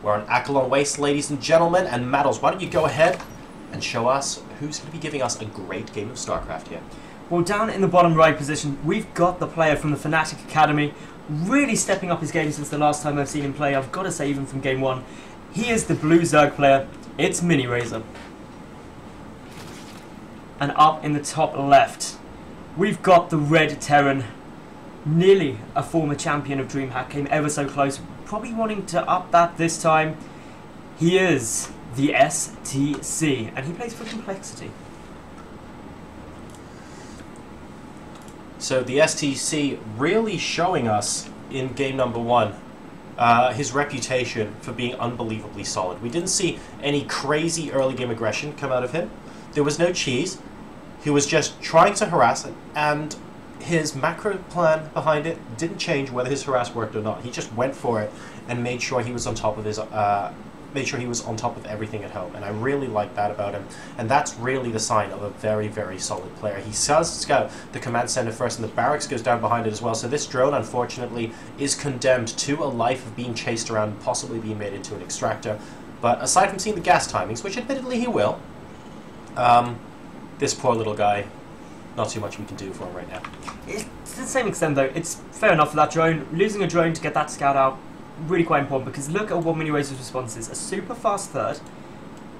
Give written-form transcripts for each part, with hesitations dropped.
We're on Akelon Waste, ladies and gentlemen, and Maddles, why don't you go ahead and show us who's going to be giving us a great game of StarCraft here. Well, down in the bottom right position, we've got the player from the Fnatic Academy, really stepping up his game since the last time I've seen him play. I've got to say, even from game one, he is the blue Zerg player. It's MiniRaser. And up in the top left, we've got the red Terran, nearly a former champion of DreamHack, came ever so close, probably wanting to up that this time. He is the STC, and he plays for Complexity. So the STC really showing us in game number one his reputation for being unbelievably solid. We didn't see any crazy early game aggression come out of him. There was no cheese. He was just trying to harass it, and his macro plan behind it didn't change whether his harass worked or not. He just went for it and made sure he was on top of his everything at home, and I really like that about him. And that's really the sign of a very, very solid player. He does scout the command center first, and the barracks goes down behind it as well. So this drone, unfortunately, is condemned to a life of being chased around and possibly being made into an extractor. But aside from seeing the gas timings, which admittedly he will, this poor little guy, not too much we can do for him right now. It's to the same extent though, it's fair enough for that drone. Losing a drone to get that scout out, really quite important, because look at what MiniRaser's response is. A super fast third,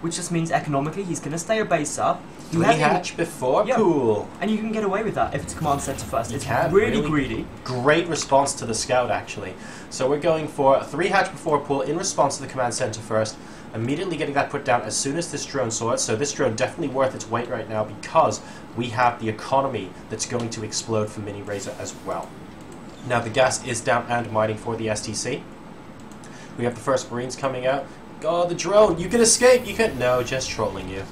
which just means economically he's going to stay a base up. Three hatch before pool. And you can get away with that if it's command center first. It's really greedy. Great response to the scout, actually. So we're going for 3 hatch before pool in response to the command center first. Immediately getting that put down as soon as this drone saw it. So this drone definitely worth its weight right now, because we have the economy that's going to explode for MiniRaser as well. Now the gas is down and mining for the STC. We have the first Marines coming out. Oh, the drone! You can escape! You can... No, just trolling you.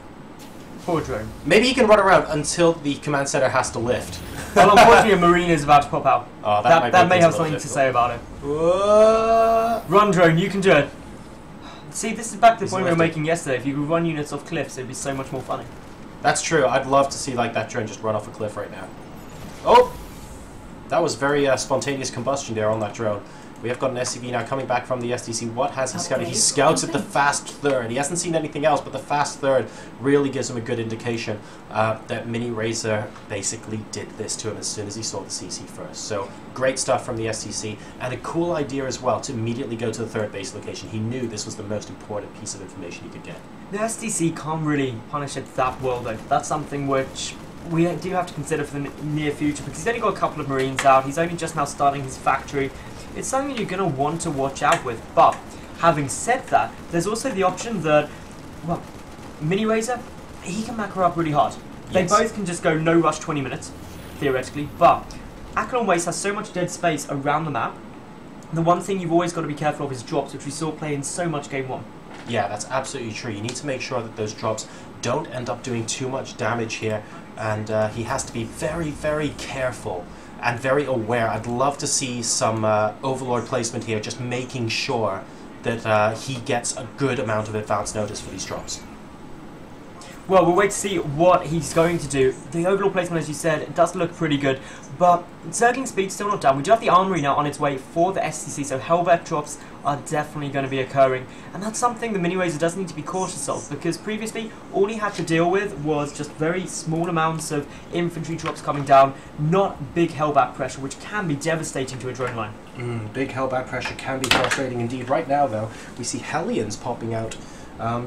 Poor drone. Maybe he can run around until the command center has to lift. Well, unfortunately, a Marine is about to pop out. Oh, that may have something to say about it. Run, drone, you can do it. See, this is back to the point we were making yesterday. If you could run units off cliffs, it'd be so much more funny. That's true. I'd love to see like that drone just run off a cliff right now. Oh! That was very spontaneous combustion there on that drone. We have got an SCV now coming back from the STC. What has he scouted? He scouts at the fast third. He hasn't seen anything else, but the fast third really gives him a good indication that MiniRaser basically did this to him as soon as he saw the CC first. So great stuff from the STC, and a cool idea as well to immediately go to the third base location. He knew this was the most important piece of information he could get. The STC can't really punish it that well, though. That's something which we do have to consider for the near future, because he's only got a couple of Marines out. He's only just now starting his factory. It's something you're going to want to watch out with. But having said that, there's also the option that, well, MiniRaser, he can macro up really hard. They both can just go no rush 20 minutes, theoretically, but Akelon Waste has so much dead space around the map. The one thing you've always got to be careful of is drops, which we saw play in so much game one. Yeah, that's absolutely true. You need to make sure that those drops don't end up doing too much damage here, and he has to be very, very careful and very aware. I'd love to see some Overlord placement here, just making sure that he gets a good amount of advance notice for these drops. Well, we'll wait to see what he's going to do. The Overlord placement, as you said, it does look pretty good, but Zergling speed's still not done. We do have the Armory now on its way for the STC, so Hellbat drops are definitely going to be occurring, and that's something the MiniRaser does need to be cautious of, because previously all he had to deal with was just very small amounts of infantry drops coming down, not big Hellbat pressure, which can be devastating to a drone line. Big Hellbat pressure can be frustrating indeed. Right now, though, we see Hellions popping out.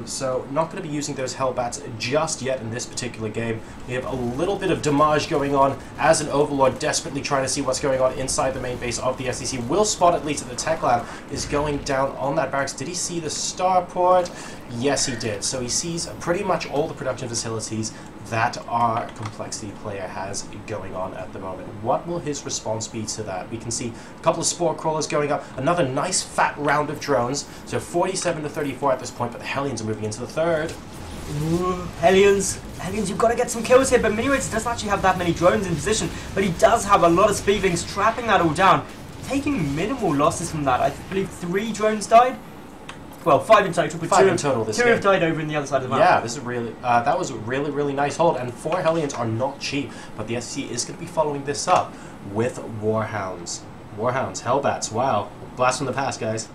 So not going to be using those Hellbats just yet in this particular game. We have a little bit of damage going on as an Overlord desperately trying to see what's going on inside the main base of the SCC. Will spot at least that the Tech Lab is going down on that barracks. Did he see the starport? Yes, he did. So he sees pretty much all the production facilities that our Complexity player has going on at the moment. What will his response be to that? We can see a couple of Spore Crawlers going up, another nice fat round of drones, so 47 to 34 at this point, but the Hellions are moving into the third. Ooh, Hellions, you've got to get some kills here, but MiniRaser doesn't actually have that many drones in position, but he does have a lot of Speedlings trapping that all down, taking minimal losses from that. I believe 3 drones died. Well, 5 in total, but 5 in total this game. 2 have died over in the other side of the map. Yeah, this is really that was a really, really nice hold, and 4 Hellions are not cheap, but the SC is going to be following this up with Warhounds. Hellbats, wow. Blast from the past, guys.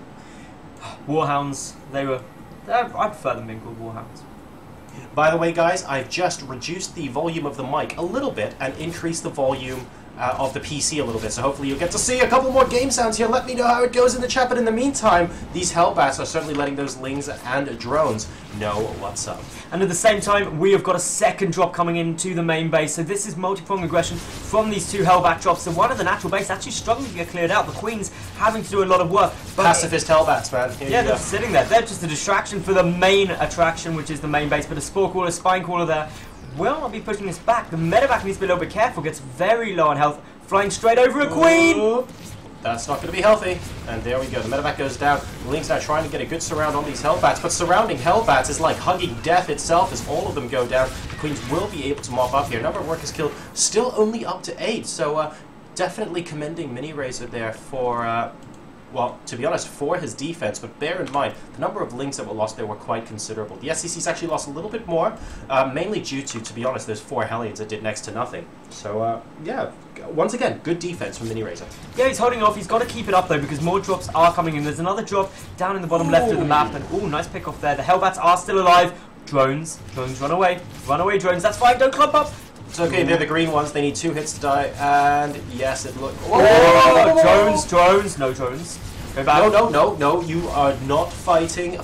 Warhounds, I prefer them being called Warhounds. By the way, guys, I've just reduced the volume of the mic a little bit and increased the volume of the PC a little bit, so hopefully you'll get to see a couple more game sounds here. Let me know how it goes in the chat, but in the meantime, these Hellbats are certainly letting those Lings and drones know what's up. And at the same time, we have got a second drop coming into the main base, so this is multi-pronged aggression from these two Hellbat drops. So one of the natural base actually struggling to get cleared out, the Queen's having to do a lot of work. But Pacifist Hellbats, man. yeah, they're just sitting there. They're just a distraction for the main attraction, which is the main base, but a Spore Caller, Spine Caller there will not be pushing this back. The medevac needs to be a little bit careful, gets very low on health, flying straight over a Queen! That's not going to be healthy. And there we go. The medevac goes down. Link's now trying to get a good surround on these Hellbats, but surrounding Hellbats is like hugging death itself as all of them go down. The Queens will be able to mop up here. Number of workers killed still only up to 8, so definitely commending MiniRaser there for... well, to be honest, for his defense, but bear in mind, the number of Lings that were lost there were quite considerable. The SCC's actually lost a little bit more, mainly due to be honest, those 4 Hellions that did next to nothing. So, yeah, once again, good defense from MiniRaser. Yeah, he's holding off. He's got to keep it up, though, because more drops are coming in. There's another drop down in the bottom left of the map, and nice pick off there. The Hellbats are still alive. Drones, run away. Run away, drones. That's fine, don't clump up. It's okay, they're the green ones. They need 2 hits to die, and yes, it looks... Drones, no drones. Go back. No, you are not fighting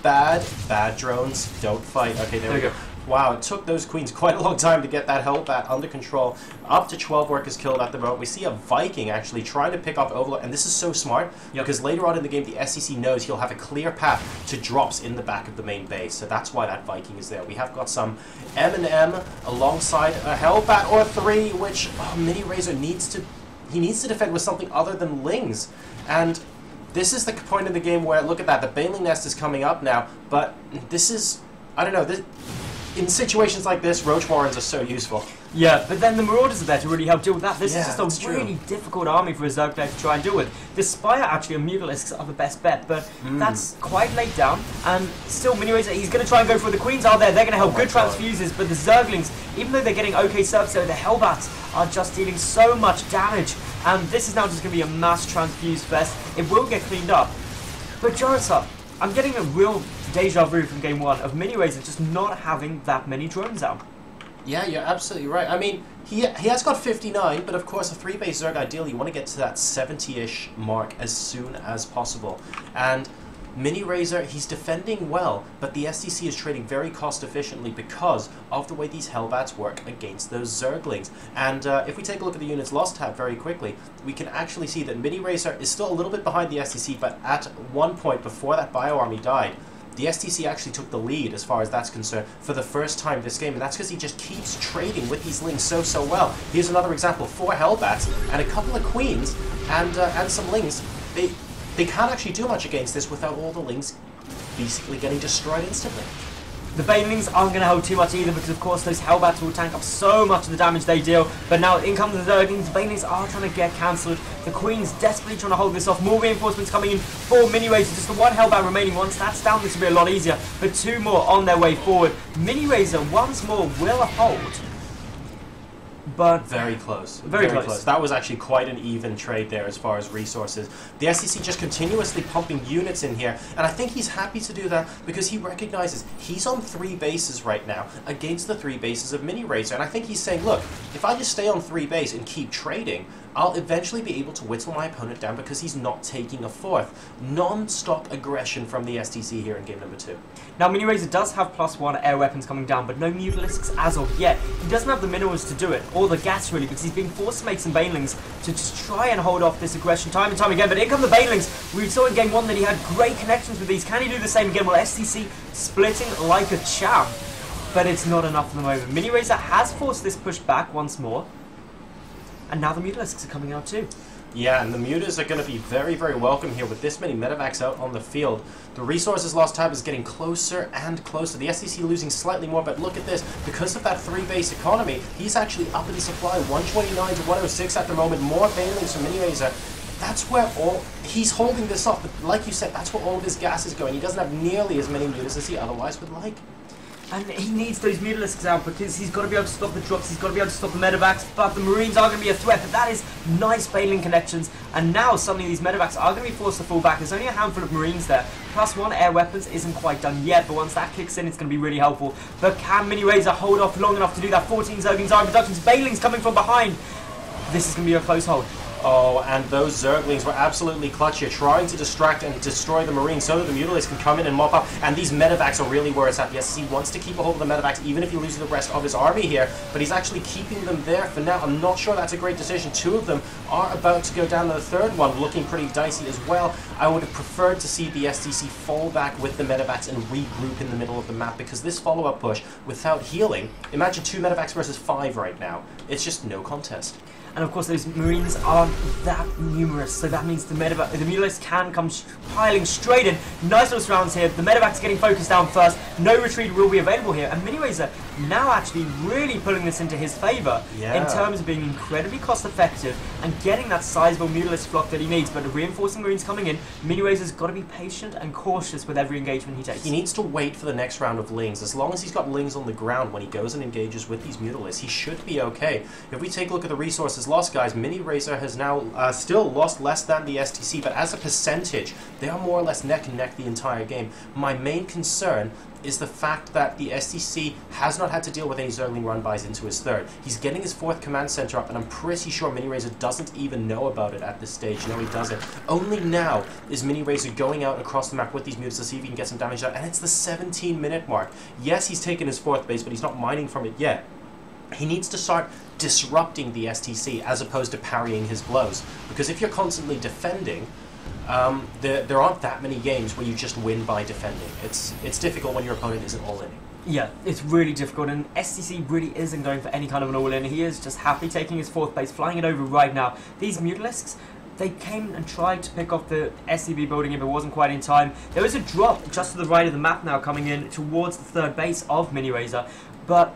bad drones. Don't fight. Okay, there we go. Wow, it took those Queens quite a long time to get that Hellbat under control. Up to 12 workers killed at the moment. We see a Viking actually trying to pick off Overlord, and this is so smart because later on in the game, the SCC knows he'll have a clear path to drops in the back of the main base. So that's why that Viking is there. We have got some M&M alongside a Hellbat or 3, which MiniRaser needs to defend with something other than Lings. And this is the point in the game where, look at that, the Baneling Nest is coming up now, but this is, I don't know, in situations like this, Roach Warrens are so useful. Yeah, but then the Marauders are there to really help deal with that. This is just a really difficult army for a Zerg player to try and deal with. The Spire actually and Mutalisks are the best bet, but that's quite late down. And still, MiniRaser, he's going to try and go for the Queens are there. They're going to help good transfuses, but the Zerglings, even though they're getting okay service, the Hellbats are just dealing so much damage. And this is now just going to be a mass transfuse fest. It will get cleaned up. But JoRoSaR, I'm getting a real deja vu from game 1 of MiniRaser just not having that many drones out. Yeah, you're absolutely right. I mean, he has got 59, but of course a 3-base Zerg, ideally you want to get to that 70-ish mark as soon as possible. And MiniRaser, he's defending well, but the SCC is trading very cost efficiently because of the way these Hellbats work against those Zerglings. And if we take a look at the units lost tab very quickly, we can actually see that MiniRaser is still a little bit behind the SCC, but at one point before that Bio Army died, the STC actually took the lead as far as that's concerned for the first time this game, and that's because he just keeps trading with these Lings so well. Here's another example: 4 Hellbats and a couple of Queens and some Lings. They can't actually do much against this without all the Lings basically getting destroyed instantly. The Banelings aren't going to hold too much either because, of course, those Hellbats will tank up so much of the damage they deal. But now in comes the Zerglings. The Banelings are trying to get cancelled. The Queen's desperately trying to hold this off. More reinforcements coming in for MiniRaser. Just the 1 Hellbat remaining. Once that's down, this will be a lot easier. But 2 more on their way forward. MiniRaser once more will hold. But very close. Very close. That was actually quite an even trade there as far as resources. The SCC just continuously pumping units in here, and I think he's happy to do that because he recognizes he's on 3 bases right now against the 3 bases of MiniRaser, and I think he's saying, look, if I just stay on 3 base and keep trading, I'll eventually be able to whittle my opponent down because he's not taking a 4th. Non-stop aggression from the STC here in game number 2. Now, MiniRaser does have +1 air weapons coming down, but no Mutalisks as of yet. He doesn't have the minerals to do it, or the gas really, because he's being forced to make some Banelings to just try and hold off this aggression time and time again. But in come the Banelings. We saw in game 1 that he had great connections with these. Can he do the same again? Well, STC splitting like a champ, but it's not enough at the moment. MiniRaser has forced this push back once more. And now the Mutalisks are coming out too. Yeah, and the Mutas are going to be very, very welcome here with this many medevacs out on the field. The resources lost tab is getting closer and closer. The SCC losing slightly more, but look at this. Because of that 3-base economy, he's actually up in supply. 129 to 106 at the moment. More Banelings from MiniRaser. That's where he's holding this off. But like you said, that's where all of his gas is going. He doesn't have nearly as many mutas as he otherwise would like. And he needs those Mutalisks out because he's got to be able to stop the drops, he's got to be able to stop the medevacs, but the Marines are going to be a threat. But that is nice bailing connections, and now suddenly these medevacs are going to be forced to fall back. There's only a handful of Marines there. +1 air weapons isn't quite done yet, but once that kicks in, it's going to be really helpful. But can MiniRaser hold off long enough to do that? 14 Zerglings are in reductions, bailing's coming from behind. This is going to be a close hold. Oh, and those Zerglings were absolutely clutch here, trying to distract and destroy the Marines so that the Mutalisks can come in and mop up. And these medevacs are really where it's at. Yes, he wants to keep a hold of the medevacs, even if he loses the rest of his army here. But he's actually keeping them there for now. I'm not sure that's a great decision. 2 of them are about to go down to the 3rd one, looking pretty dicey as well. I would have preferred to see the STC fall back with the medevacs and regroup in the middle of the map, because this follow-up push without healing, imagine 2 medevacs versus 5 right now. It's just no contest. And of course those Marines aren't that numerous, so that means the Mutalisks can come piling straight in. Nice little rounds here, the medevac's getting focused down first, no retreat will be available here, and MiniRaser now actually really pulling this into his favour in terms of being incredibly cost effective and getting that sizable Mutalisk flock that he needs. But the reinforcing Marines coming in, MiniRaser's got to be patient and cautious with every engagement he takes. He needs to wait for the next round of Lings. As long as he's got Lings on the ground when he goes and engages with these Mutalisks, he should be okay. If we take a look at the resources lost, guys, MiniRaser has now still lost less than the STC, but as a percentage, they are more or less neck and neck the entire game. My main concern is the fact that the STC has not had to deal with any Zergling run-bys into his 3rd. He's getting his 4th command center up, and I'm pretty sure MiniRaser doesn't even know about it at this stage. No, he doesn't. Only now is MiniRaser going out across the map with these mutants to see if he can get some damage out, and it's the 17-minute mark. Yes, he's taken his 4th base, but he's not mining from it yet. He needs to start disrupting the STC as opposed to parrying his blows, because if you're constantly defending, there aren't that many games where you just win by defending. It's difficult when your opponent isn't all-in. Yeah, it's really difficult, and STC really isn't going for any kind of an all-in. He is just happy taking his 4th base, flying it over right now. These Mutalisks, they came and tried to pick off the SCB building if it wasn't quite in time. There is a drop just to the right of the map now coming in towards the 3rd base of MiniRaser, but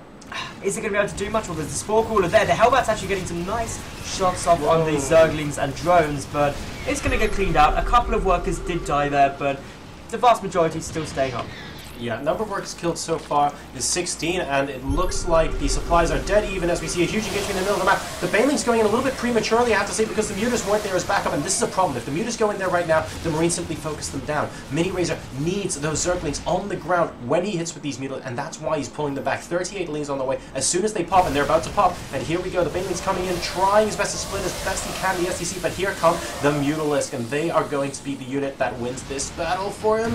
is it going to be able to do much? Well, there's the Spore Crawler there. The Hellbat's actually getting some nice shots off on these Zerglings and drones, but it's going to get cleaned out. A couple of workers did die there, but the vast majority is still staying up. Yeah, number of workers killed so far is 16, and it looks like the supplies are dead even as we see a huge engagement in the middle of the map. The Baneling's going in a little bit prematurely, I have to say, because the Mutas weren't there as backup, and this is a problem. If the Mutas go in there right now, the Marines simply focus them down. MiniRaser needs those Zerglings on the ground when he hits with these Mutas, and that's why he's pulling them back. 38 Lings on the way. As soon as they pop, and they're about to pop, and here we go, the Baneling's coming in, trying his best to split as best he can the STC, but here come the Mutalisk, and they are going to be the unit that wins this battle for him.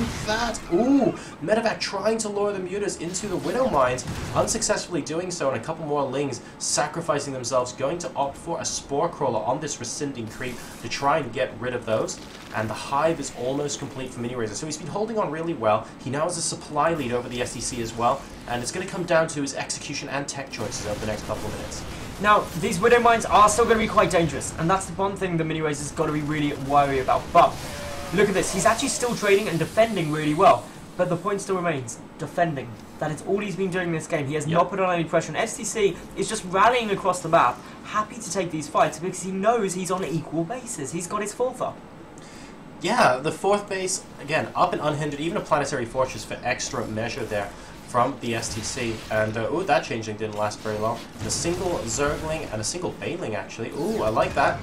Ooh, Medevac trying to lure the Mutas into the Widow Mines, unsuccessfully doing so, and a couple more Lings sacrificing themselves, going to opt for a Spore Crawler on this rescinding creep to try and get rid of those. And the hive is almost complete for MiniRaser, so he's been holding on really well. He now has a supply lead over the STC as well, and it's going to come down to his execution and tech choices over the next couple of minutes. Now, these Widow Mines are still going to be quite dangerous, and that's the one thing that MiniRaser's got to be really wary about. But look at this, he's actually still trading and defending really well. But the point still remains, defending. That is all he's been doing in this game. He has not put on any pressure. And STC is just rallying across the map, happy to take these fights because he knows he's on equal bases. He's got his 4th up. Yeah, the 4th base, again, up and unhindered, even a planetary fortress for extra measure there from the STC. And, ooh, that changeling didn't last very long. And a single Zergling and a single Baneling, actually. Ooh, I like that.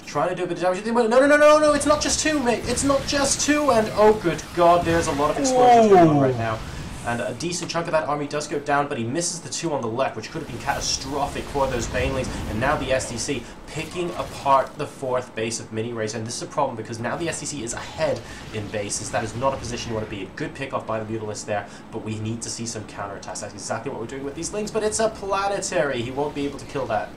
Trying to do a bit of damage. No, it's not just 2, mate. It's not just 2, and oh good god, there's a lot of explosions going on right now. And a decent chunk of that army does go down, but he misses the 2 on the left, which could have been catastrophic for those Banelings. And now the STC picking apart the 4th base of MiniRaser. And this is a problem because now the STC is ahead in bases. That is not a position you want to be. A good pick off by the Mutalist there, but we need to see some counterattacks. That's exactly what we're doing with these Lings, but it's a planetary. He won't be able to kill that.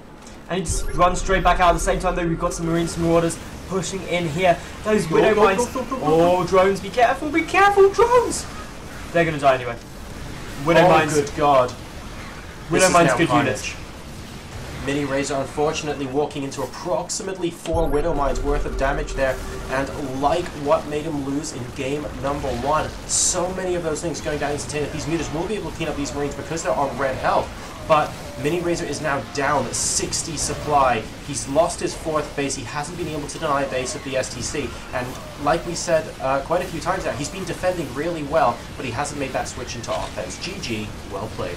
And he just runs straight back out. At the same time, though, we've got some Marines Marauders pushing in here. Those Widow Mines. Oh, drones, be careful, drones! They're going to die anyway. Widow Mines. Good god. Widow Mines, good units. MiniRaser unfortunately walking into approximately 4 Widow Mines worth of damage there, and like what made him lose in game number 1, so many of those things going down instantaneously. These Mutas will be able to clean up these Marines because they're on red health. but miniraser is now down 60 supply. He's lost his 4th base. He hasn't been able to deny base of the STC, and like we said quite a few times now, he's been defending really well, but he hasn't made that switch into offense. GG, well played.